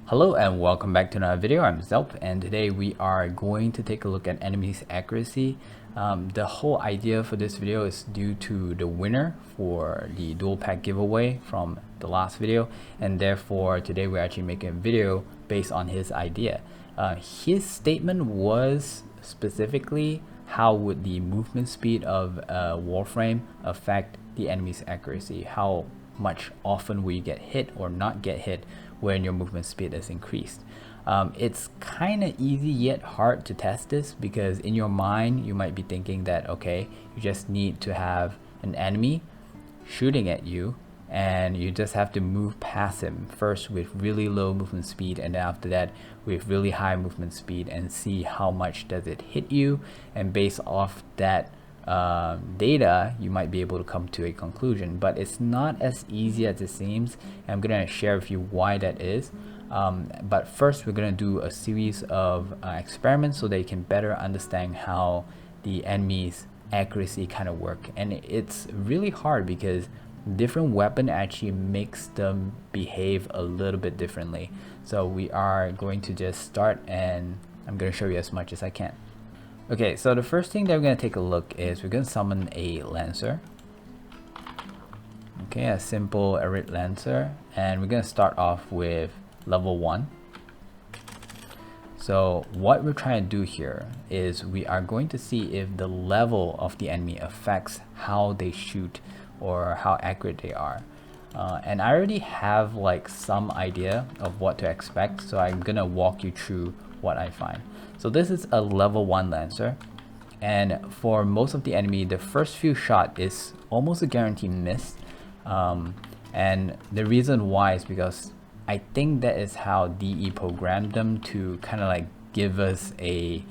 Hello and welcome back to another video. I'm Zelp, and today we are going to take a look at enemies accuracy. The whole idea for this video is due to the winner for the dual pack giveaway from the last video, and therefore today we're actually making a video based on his idea. His statement was specifically how would the movement speed of Warframe affect the enemy's accuracy, how much often will you get hit or not get hit when your movement speed is increased. It's kind of easy yet hard to test this, because in your mind you might be thinking that okay, you just need to have an enemy shooting at you and you just have to move past him first with really low movement speed, and then after that with really high movement speed, and see how much does it hit you, and based off that data you might be able to come to a conclusion. But it's not as easy as it seems, and I'm gonna share with you why that is. But first we're gonna do a series of experiments so that you can better understand how the enemy's accuracy kind of work. And it's really hard because different weapon actually makes them behave a little bit differently. So we are going to just start, and I'm going to show you as much as I can. Okay, so the first thing that we're going to take a look is we're going to summon a Lancer. Okay, a simple Arid Lancer, and we're going to start off with level 1. So what we're trying to do here is we are going to see if the level of the enemy affects how they shoot or how accurate they are. And I already have like some idea of what to expect, so I'm gonna walk you through what I find. So this is a level 1 Lancer, and for most of the enemy the first few shots is almost a guaranteed miss. And the reason why is because I think that is how DE programmed them to kind of like give us a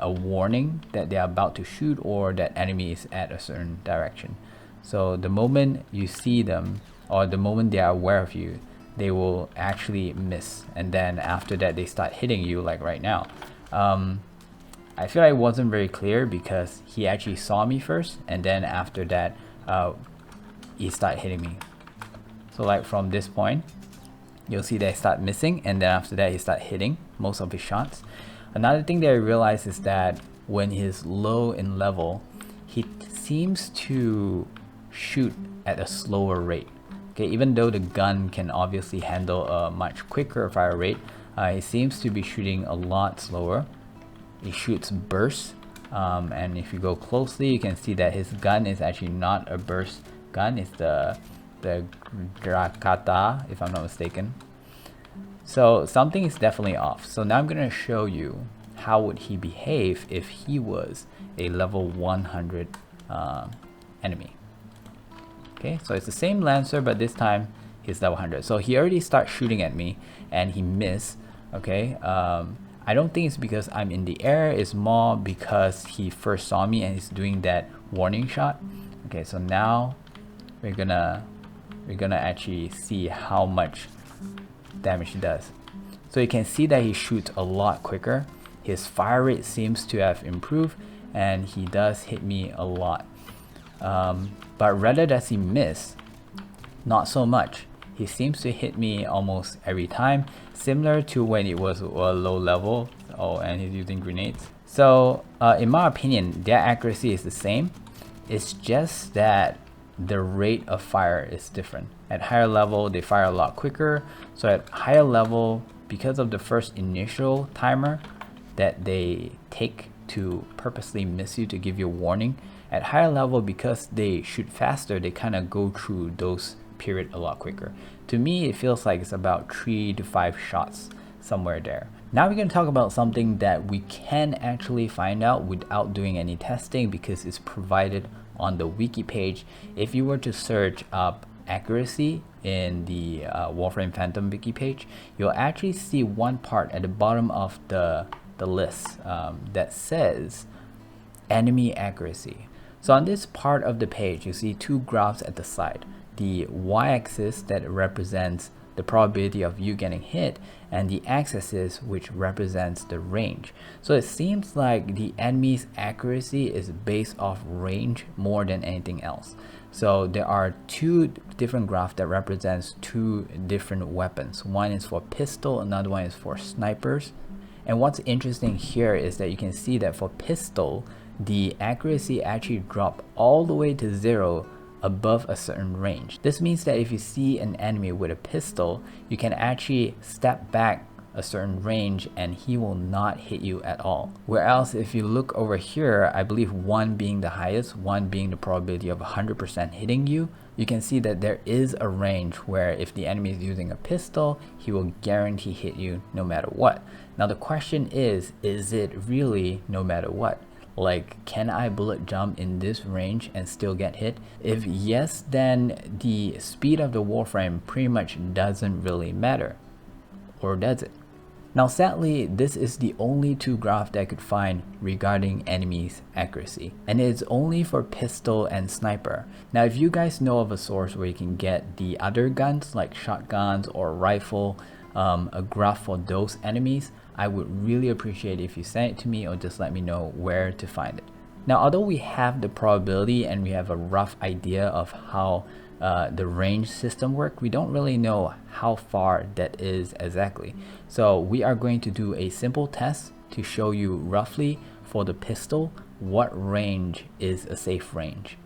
warning that they are about to shoot or that enemy is at a certain direction. So the moment you see them, or the moment they are aware of you, they will actually miss, and then after that they start hitting you, like right now. I feel like it wasn't very clear because he actually saw me first, and then after that he started hitting me. So like from this point you'll see that he start missing, and then after that he start hitting most of his shots. Another thing that I realized is that when he's low in level, he seems to shoot at a slower rate. Okay, even though the gun can obviously handle a much quicker fire rate, he seems to be shooting a lot slower. He shoots bursts, and if you go closely you can see that his gun is actually not a burst gun, it's the Drakata, if I'm not mistaken. So something is definitely off. So now I'm going to show you how would he behave if he was a level 100 enemy. Okay, so it's the same Lancer, but this time he's level 100. So he already starts shooting at me and he missed. Okay, I don't think it's because I'm in the air, it's more because he first saw me and he's doing that warning shot. Okay, so now we're gonna actually see how much damage he does. So you can see that he shoots a lot quicker. His fire rate seems to have improved, and he does hit me a lot. But rather does he miss, not so much. He seems to hit me almost every time, similar to when it was a low level. Oh, and he's using grenades. So in my opinion, their accuracy is the same. It's just that the rate of fire is different. At higher level they fire a lot quicker, so at higher level, because of the first initial timer that they take to purposely miss you to give you a warning, at higher level, because they shoot faster, they kind of go through those period a lot quicker. To me it feels like it's about 3 to 5 shots, somewhere there. Now we're going to talk about something that we can actually find out without doing any testing, because it's provided on the wiki page. If you were to search up accuracy in the Warframe Phantom wiki page, you'll actually see one part at the bottom of the list that says enemy accuracy. So on this part of the page you see two graphs at the side, the y-axis that represents the probability of you getting hit, and the x-axis which represents the range. So it seems like the enemy's accuracy is based off range more than anything else. So there are two different graphs that represents two different weapons. One is for pistol, another one is for snipers. And what's interesting here is that you can see that for pistol, the accuracy actually dropped all the way to 0 above a certain range. This means that if you see an enemy with a pistol, you can actually step back a certain range and he will not hit you at all. Whereas if you look over here, I believe 1 being the highest, 1 being the probability of 100% hitting you, you can see that there is a range where if the enemy is using a pistol, he will guarantee hit you no matter what. Now the question is it really no matter what? Like, can I bullet jump in this range and still get hit? If yes, then the speed of the Warframe pretty much doesn't really matter. Or does it? Now sadly, this is the only two graphs that I could find regarding enemies' accuracy, and it's only for pistol and sniper. Now if you guys know of a source where you can get the other guns like shotguns or rifle, a graph for those enemies, I would really appreciate if you send it to me or just let me know where to find it. Now although we have the probability and we have a rough idea of how the range system work, we don't really know how far that is exactly. So we are going to do a simple test to show you roughly for the pistol what range is a safe range.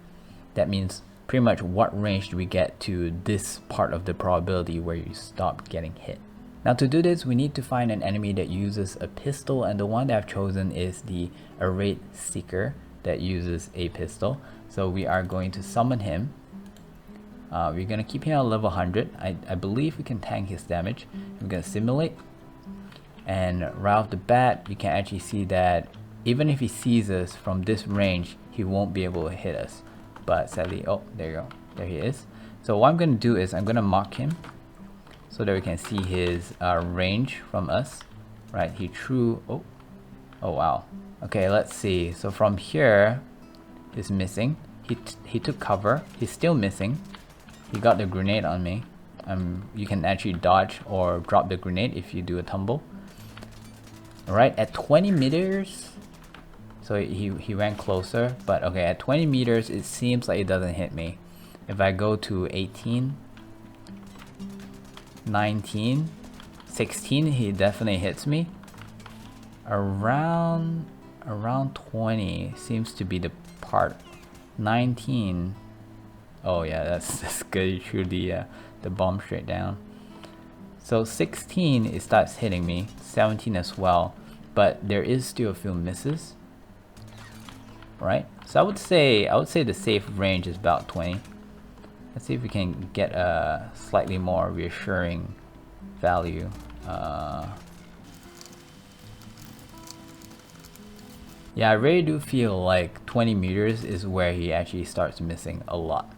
That means pretty much what range do we get to this part of the probability where you stop getting hit. Now to do this, we need to find an enemy that uses a pistol, and the one that I've chosen is the Arrayed Seeker that uses a pistol. So we are going to summon him. We're going to keep him at level 100. I believe we can tank his damage. We're going to simulate, and right off the bat you can actually see that even if he sees us from this range, he won't be able to hit us. But sadly, oh, there you go, there he is. So what I'm going to do is I'm going to mark him so that we can see his range from us. Right, he threw, oh wow. Okay, let's see. So from here, he's missing. He took cover. He's still missing. He got the grenade on me. You can actually dodge or drop the grenade if you do a tumble. Alright, at 20 meters, so he went closer, but okay, at 20 meters it seems like it doesn't hit me. If I go to 18, 19, 16, he definitely hits me. Around 20 seems to be the part. 19, oh yeah, that's good. You threw the bomb straight down. So 16, it starts hitting me. 17 as well, but there is still a few misses. Right, so I would say the safe range is about 20. Let's see if we can get a slightly more reassuring value. Yeah, I really do feel like 20 meters is where he actually starts missing a lot.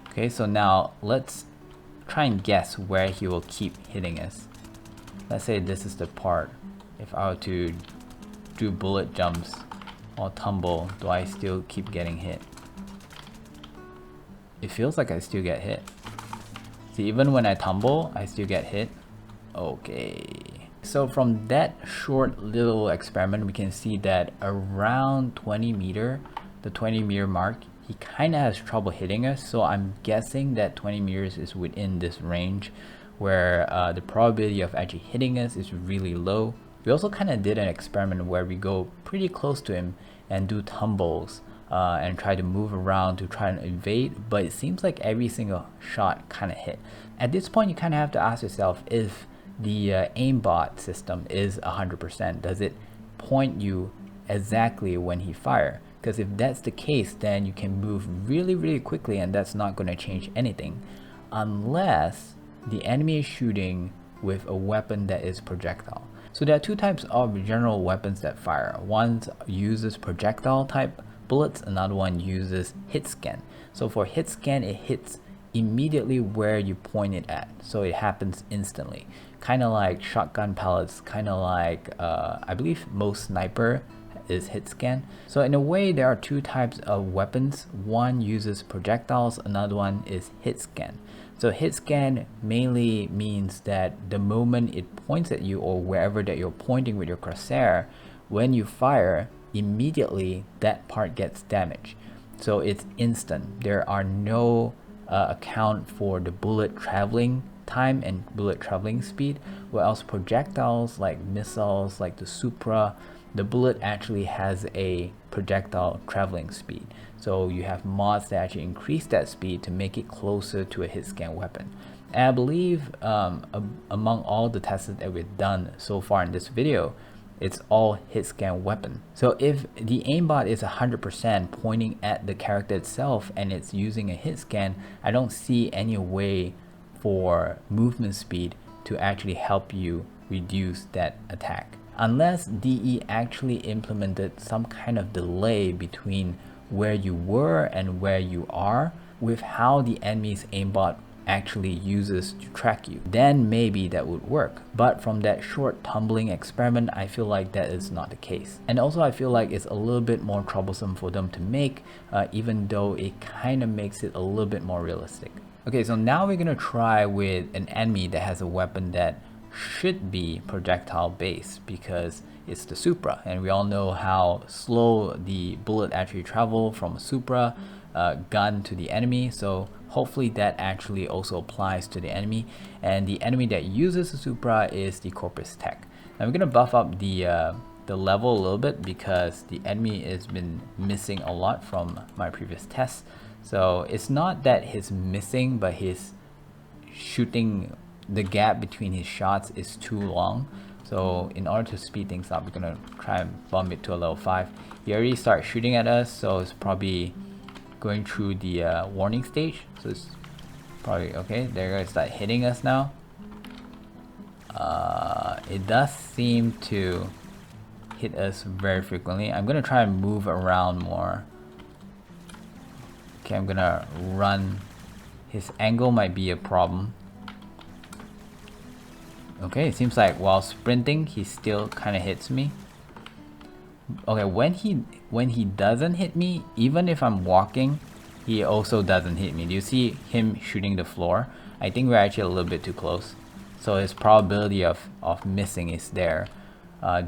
Okay, so now let's try and guess where he will keep hitting us. Let's say this is the part. If I were to do bullet jumps or tumble, do I still keep getting hit? It feels like I still get hit. See, even when I tumble, I still get hit. Okay. So from that short little experiment, we can see that around 20 meter, the 20 meter mark, he kind of has trouble hitting us. So I'm guessing that 20 meters is within this range where the probability of actually hitting us is really low. We also kind of did an experiment where we go pretty close to him and do tumbles and try to move around to try and evade, but it seems like every single shot kind of hit. At this point, you kind of have to ask yourself if the aimbot system is 100%. Does it point you exactly when he fires? Because if that's the case, then you can move really quickly and that's not going to change anything, unless the enemy is shooting with a weapon that is projectile. So there are two types of general weapons that fire. One uses projectile type bullets, another one uses hit scan. So for hit scan, it hits immediately where you point it at, so it happens instantly, kind of like shotgun pellets, kind of like I believe most sniper is hit scan. So in a way, there are two types of weapons. One uses projectiles, another one is hit scan. So hit scan mainly means that the moment it points at you or wherever that you're pointing with your crosshair, when you fire, immediately that part gets damaged. so it's instant. There are no account for the bullet traveling time and bullet traveling speed, whereas projectiles like missiles, like the Supra, the bullet actually has a projectile traveling speed. So you have mods that actually increase that speed to make it closer to a hit scan weapon. And I believe among all the tests that we've done so far in this video, it's all hit scan weapon. So if the aimbot is 100% pointing at the character itself and it's using a hit scan, I don't see any way for movement speed to actually help you reduce that attack. Unless DE actually implemented some kind of delay between where you were and where you are with how the enemy's aimbot actually uses to track you, then maybe that would work. But from that short tumbling experiment, I feel like that is not the case. And also I feel like it's a little bit more troublesome for them to make, even though it kind of makes it a little bit more realistic. Okay, so now we're gonna try with an enemy that has a weapon that should be projectile based because it's the Supra, and we all know how slow the bullet actually travel from a Supra gun to the enemy. So hopefully that actually also applies to the enemy, and the enemy that uses the Supra is the Corpus Tech. Now we're gonna buff up the level a little bit because the enemy has been missing a lot from my previous tests. So it's not that he's missing, but he's shooting, the gap between his shots is too long. So in order to speed things up, we're gonna try and bump it to a level 5. He already started shooting at us, so it's probably going through the warning stage. So it's probably okay. They're gonna start hitting us now. It does seem to hit us very frequently. I'm gonna try and move around more. Okay, I'm gonna run. His angle might be a problem. Okay, it seems like while sprinting, he still kind of hits me. Okay, when he doesn't hit me, even if I'm walking, he also doesn't hit me. Do you see him shooting the floor? I think we're actually a little bit too close. So his probability of missing is there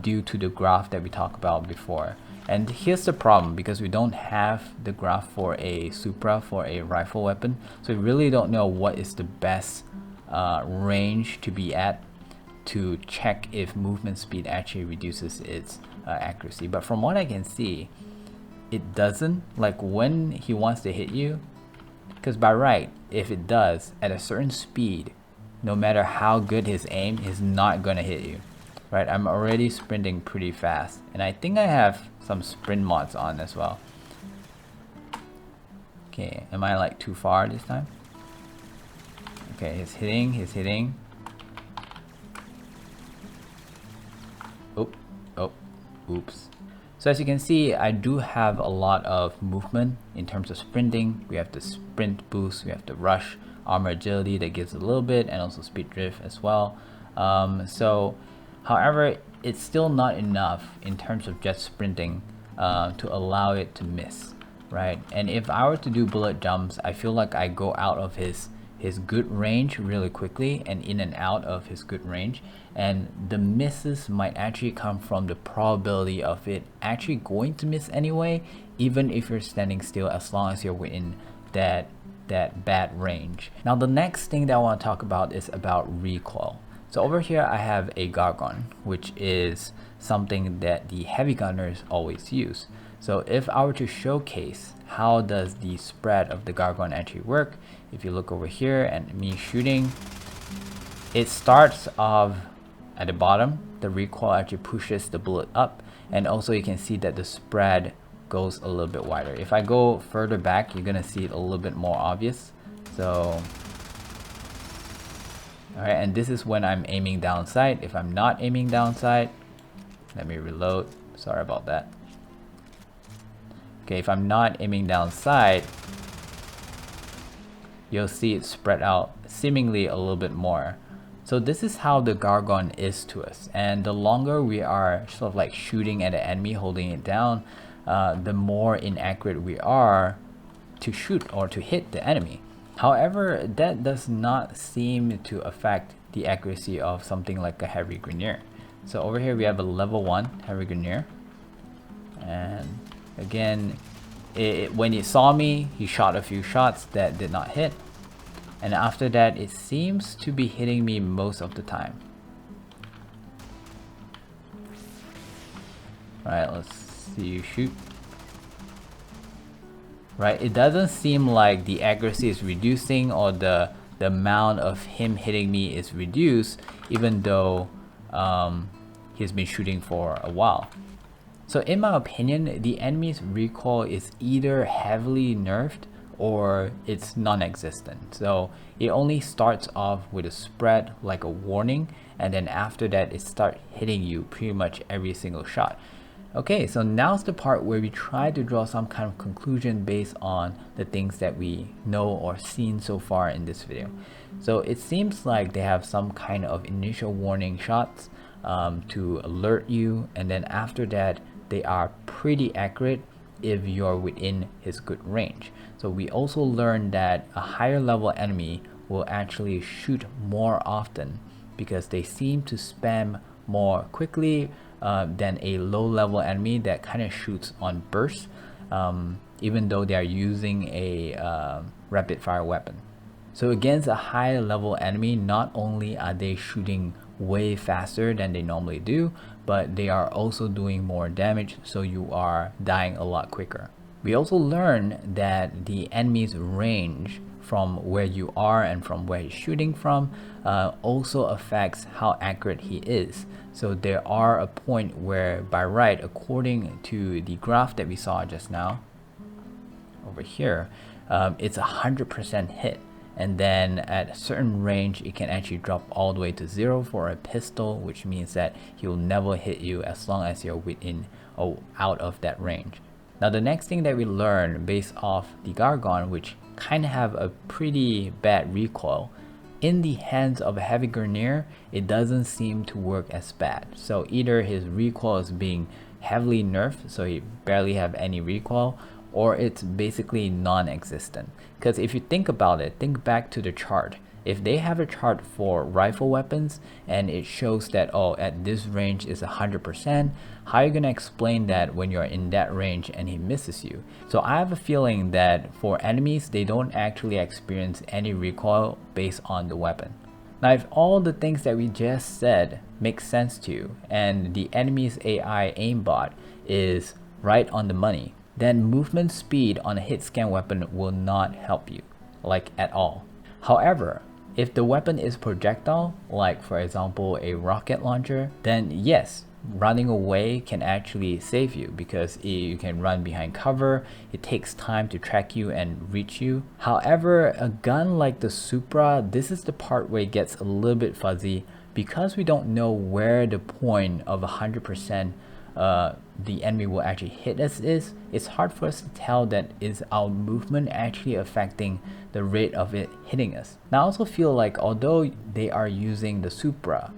due to the graph that we talked about before. And here's the problem, because we don't have the graph for a Supra, for a rifle weapon. So we really don't know what is the best range to be at to check if movement speed actually reduces its accuracy. But from what I can see, it doesn't. Like when he wants to hit you, because by right, if it does, at a certain speed, no matter how good his aim, is not gonna hit you. Right, I'm already sprinting pretty fast, and I think I have some sprint mods on as well. Okay, am I like too far this time? Okay, he's hitting. Oops. So as you can see, I do have a lot of movement in terms of sprinting. We have the sprint boost, we have the rush, armor agility that gives a little bit, and also speed drift as well. However, it's still not enough in terms of just sprinting to allow it to miss, right? And if I were to do bullet jumps, I feel like I go out of his good range really quickly and in and out of his good range, and the misses might actually come from the probability of it actually going to miss anyway, even if you're standing still, as long as you're within that bad range. Now the next thing that I want to talk about is about recoil. So over here I have a Gargon, which is something that the heavy gunners always use. So if I were to showcase how does the spread of the Gargon actually work, if you look over here and me shooting, it starts off at the bottom. The recoil actually pushes the bullet up, and also you can see that the spread goes a little bit wider. If I go further back, you're gonna see it a little bit more obvious. So alright, and this is when I'm aiming down sight. If I'm not aiming down sight, let me reload, sorry about that. Okay, if I'm not aiming down sight, you'll see it spread out seemingly a little bit more. So this is how the Gargon is to us, and the longer we are sort of like shooting at an enemy, holding it down, the more inaccurate we are to shoot or to hit the enemy. However, that does not seem to affect the accuracy of something like a heavy Grineer. So over here we have a level 1 heavy Grineer, and again, When he saw me, he shot a few shots that did not hit. And after that, it seems to be hitting me most of the time. Right, let's see you shoot. Right, it doesn't seem like the accuracy is reducing or the amount of him hitting me is reduced, even though he's been shooting for a while. So in my opinion, the enemy's recoil is either heavily nerfed or it's non-existent. So it only starts off with a spread like a warning, and then after that it starts hitting you pretty much every single shot. Okay, so now's the part where we try to draw some kind of conclusion based on the things that we know or seen so far in this video. So it seems like they have some kind of initial warning shots to alert you, and then after that they are pretty accurate if you're within his good range. So we also learned that a higher level enemy will actually shoot more often because they seem to spam more quickly than a low level enemy that kind of shoots on bursts, even though they are using a rapid fire weapon. So against a high level enemy, not only are they shooting way faster than they normally do, but they are also doing more damage, so you are dying a lot quicker. We also learn that the enemy's range from where you are and from where he's shooting from also affects how accurate he is. So there are a point where by right, according to the graph that we saw just now over here, it's 100% hit. And then at a certain range it can actually drop all the way to 0 for a pistol, which means that he will never hit you as long as you're within or out of that range. Now the next thing that we learn based off the Gargon, which kind of have a pretty bad recoil, in the hands of a heavy Grineer it doesn't seem to work as bad. So either his recoil is being heavily nerfed, so he barely have any recoil, or it's basically non-existent. Because if you think about it, think back to the chart. If they have a chart for rifle weapons and it shows that, oh, at this range is 100%, how are you going to explain that when you're in that range and he misses you? So I have a feeling that for enemies, they don't actually experience any recoil based on the weapon. Now if all the things that we just said make sense to you and the enemy's AI aimbot is right on the money, then movement speed on a hit scan weapon will not help you, like at all. However, if the weapon is projectile, like for example a rocket launcher, then yes, running away can actually save you because you can run behind cover, it takes time to track you and reach you. However, a gun like the Supra, this is the part where it gets a little bit fuzzy because we don't know where the point of 100% the enemy will actually hit us is. It's hard for us to tell that is our movement actually affecting the rate of it hitting us. Now I also feel like although they are using the Supra,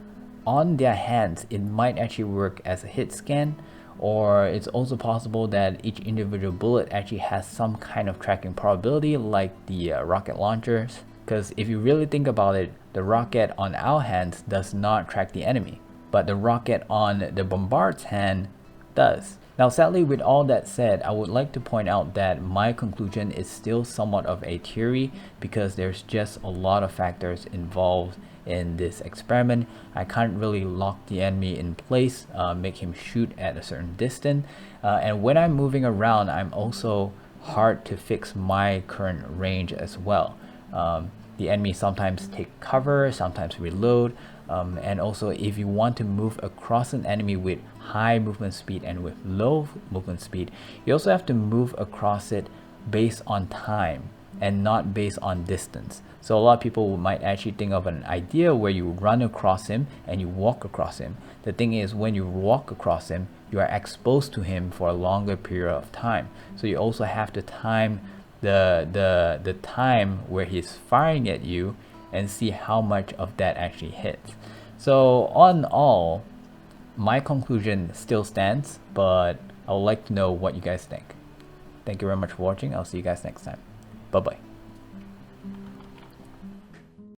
on their hands it might actually work as a hit scan, or it's also possible that each individual bullet actually has some kind of tracking probability like the rocket launchers. Because if you really think about it, the rocket on our hands does not track the enemy, but the rocket on the bombard's hand does. Now sadly, with all that said, I would like to point out that my conclusion is still somewhat of a theory because there's just a lot of factors involved in this experiment. I can't really lock the enemy in place, make him shoot at a certain distance, and when I'm moving around, I'm also hard to fix my current range as well. The enemy sometimes take cover, sometimes reload, and also if you want to move across an enemy with high movement speed and with low movement speed, you also have to move across it based on time and not based on distance. So a lot of people might actually think of an idea where you run across him and you walk across him. The thing is, when you walk across him, you are exposed to him for a longer period of time. So you also have to time the time where he's firing at you and see how much of that actually hits. So on all, my conclusion still stands, but I would like to know what you guys think. Thank you very much for watching. I'll see you guys next time. Bye bye.